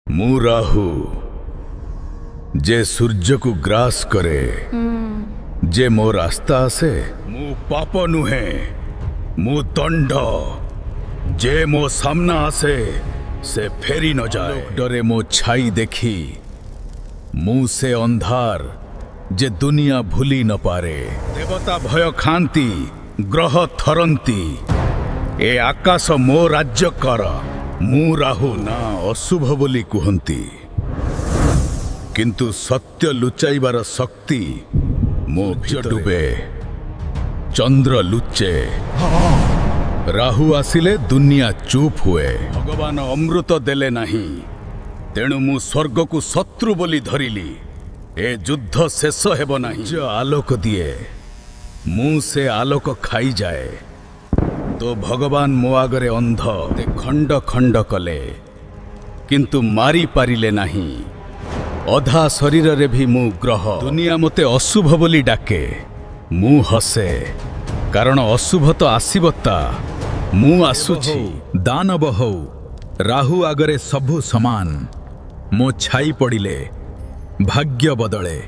मु राहु जे सूर्य को ग्रास करे जे मो रास्ता आसे मु पाप नुहे मु दंड जे मो सामना आसे से फेरी न जाए डरे मो छाई देखी मु से अंधार जे दुनिया भूली न पारे देवता भय खांती ग्रह थरंती ए आकाश मो राज्य कर मु राहु ना अशुभ बोली कुहंती किंतु सत्य लुचाइबार शक्ति मो डुबे चंद्र लुचे राहु आसिले दुनिया चुप हुए भगवान अमृत देले नहीं तेणु मु स्वर्ग को शत्रु बोली धरिली ए युद्ध शेष हेब नहीं जो आलोक दिए मु से आलोक खाई जाए तो भगवान मो आगरे अंध ते खंड खंड कले किंतु मारी पारिले नहीं अधा शरीर रे भी मु ग्रह दुनिया मते अशुभ बोली डाके मु हसे कारण अशुभ तो आसीबता मु आसुछि दानव हौ राहु आगरे सबु समान मो छाई पड़िले भाग्य बदले।